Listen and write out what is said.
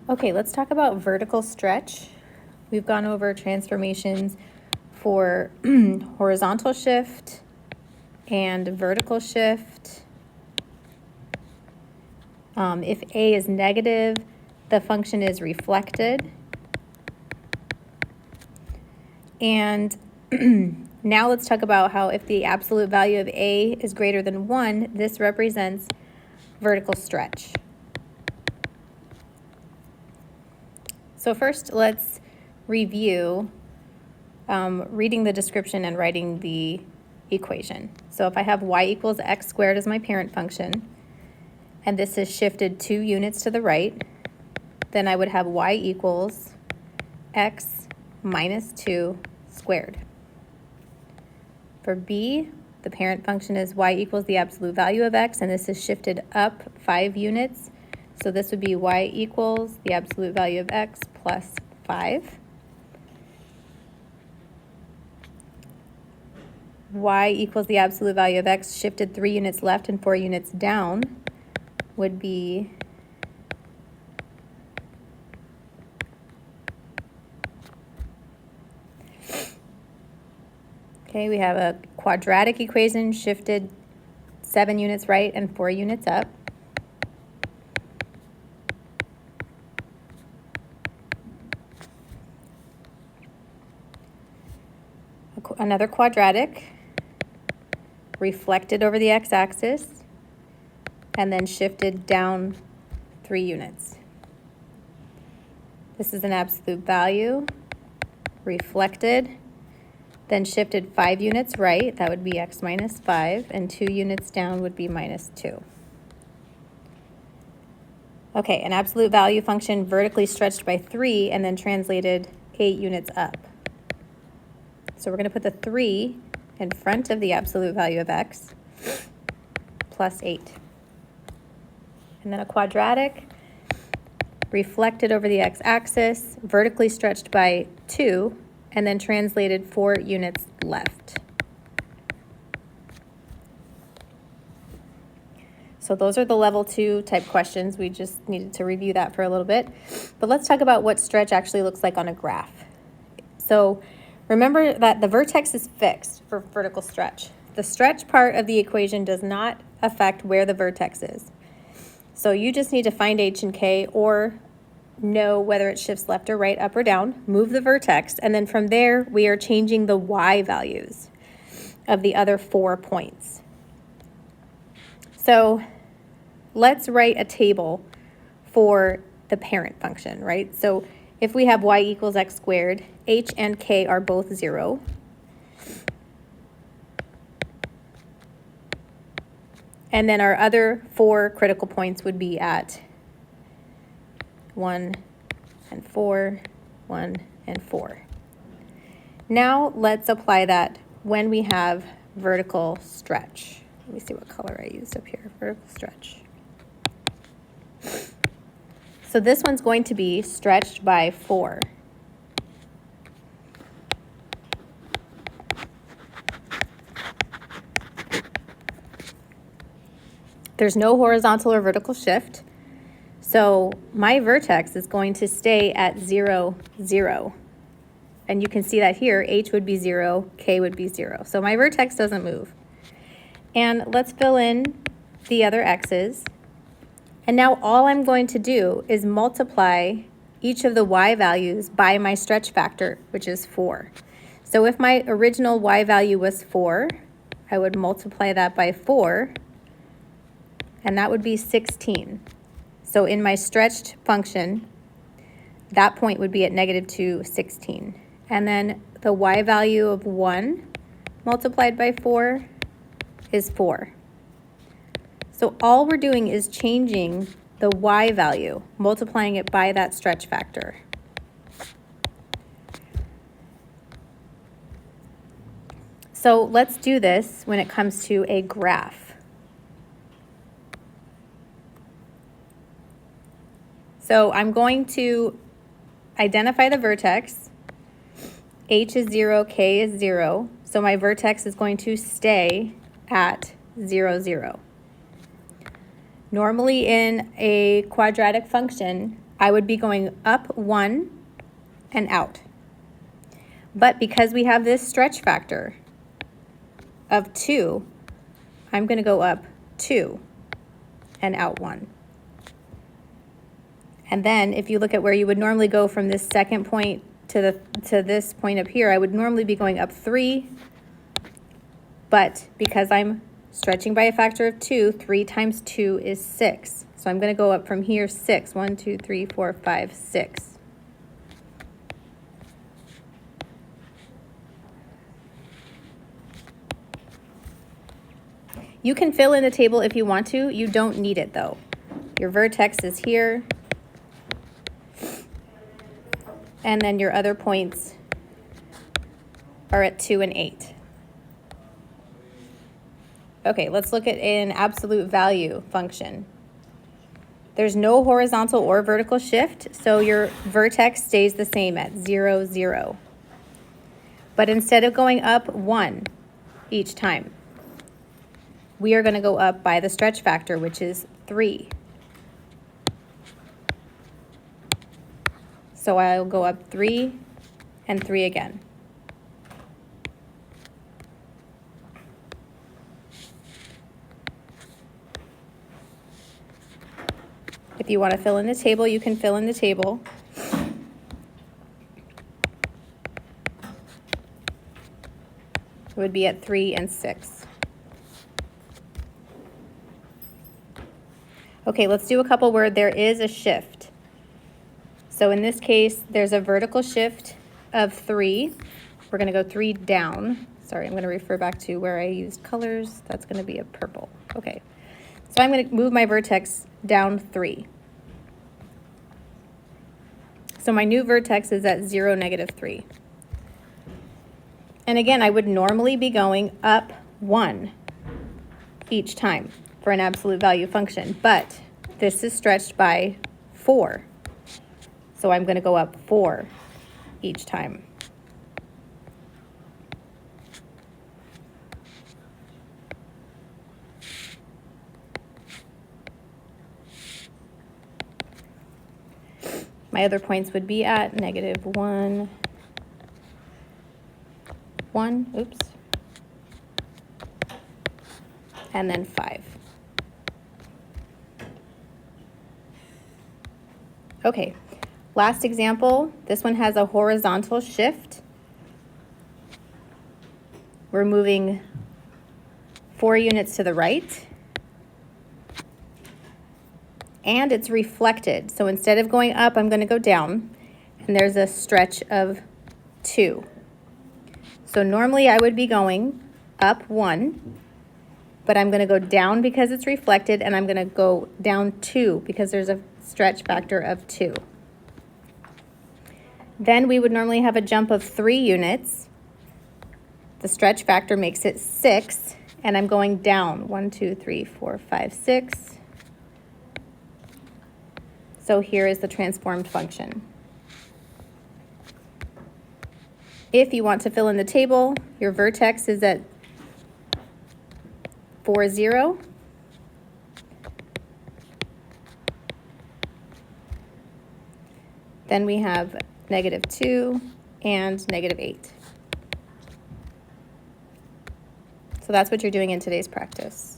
Okay, let's talk about vertical stretch. We've gone over transformations for horizontal shift and vertical shift. If A is negative, the function is reflected. And now let's talk about how if the absolute value of A is greater than 1, this represents vertical stretch. So first, let's review reading the description and writing the equation. So if I have y equals x squared as my parent function, and this is shifted 2 units to the right, then I would have y equals x minus 2 squared. For b, the parent function is y equals the absolute value of x, and this is shifted up 5 units. So this would be y equals the absolute value of x plus 5. Y equals the absolute value of x shifted 3 units left and 4 units down would be okay, we have a quadratic equation shifted 7 units right and 4 units up. Another quadratic reflected over the x-axis and then shifted down 3 units. This is an absolute value reflected, then shifted 5 units right, that would be x minus 5, and 2 units down would be minus 2. Okay, an absolute value function vertically stretched by 3 and then translated 8 units up. So we're going to put the 3 in front of the absolute value of x plus 8. And then a quadratic reflected over the x-axis, vertically stretched by 2, and then translated 4 units left. So those are the level 2 type questions. We just needed to review that for a little bit. But let's talk about what stretch actually looks like on a graph. So remember that the vertex is fixed for vertical stretch. The stretch part of the equation does not affect where the vertex is. So you just need to find h and k or know whether it shifts left or right, up or down, move the vertex, and then from there we are changing the y values of the other 4 points. So let's write a table for the parent function, right? So if we have y equals x squared, h and k are both 0. And then our other 4 critical points would be at 1 and 4, 1 and 4. Now let's apply that when we have vertical stretch. Let me see what color I used up here, vertical stretch. So this one's going to be stretched by 4. There's no horizontal or vertical shift. So my vertex is going to stay at 0, 0. And you can see that here, h would be 0, k would be 0. So my vertex doesn't move. And let's fill in the other x's. And now all I'm going to do is multiply each of the y values by my stretch factor, which is 4. So if my original y value was 4, I would multiply that by 4, and that would be 16. So in my stretched function, that point would be at -2, 16. And then the y value of 1 multiplied by 4 is 4. So all we're doing is changing the y value, multiplying it by that stretch factor. So let's do this when it comes to a graph. So I'm going to identify the vertex. H is 0, k is 0. So my vertex is going to stay at 0, 0. Normally in a quadratic function, I would be going up 1 and out. But because we have this stretch factor of 2, I'm going to go up 2 and out 1. And then if you look at where you would normally go from this second point to this point up here, I would normally be going up 3. But because I'm stretching by a factor of 2, 3 times 2 is 6. So I'm going to go up from here 6. 1, 2, 3, 4, 5, 6. You can fill in the table if you want to. You don't need it though. Your vertex is here. And then your other points are at 2 and 8. Okay, let's look at an absolute value function. There's no horizontal or vertical shift, so your vertex stays the same at 0, 0. But instead of going up 1 each time, we are going to go up by the stretch factor, which is 3. So I'll go up 3 and 3 again. If you want to fill in the table, you can fill in the table. It would be at 3 and 6. Okay, let's do a couple where there is a shift. So in this case, there's a vertical shift of 3. We're going to go 3 down. Sorry, I'm going to refer back to where I used colors. That's going to be a purple. Okay, so I'm going to move my vertex down 3. So my new vertex is at 0, negative 3. And again, I would normally be going up 1 each time for an absolute value function, but this is stretched by 4. So I'm going to go up 4 each time. My other points would be at negative 1, 1, oops, and then 5. Okay, last example. This one has a horizontal shift. We're moving 4 units to the right. And it's reflected. So instead of going up, I'm going to go down. And there's a stretch of 2. So normally I would be going up 1, but I'm going to go down because it's reflected, and I'm going to go down 2 because there's a stretch factor of 2. Then we would normally have a jump of 3 units. The stretch factor makes it 6, and I'm going down 1, 2, 3, 4, 5, 6. So here is the transformed function. If you want to fill in the table, your vertex is at 4, 0. Then we have negative 2 and negative 8. So that's what you're doing in today's practice.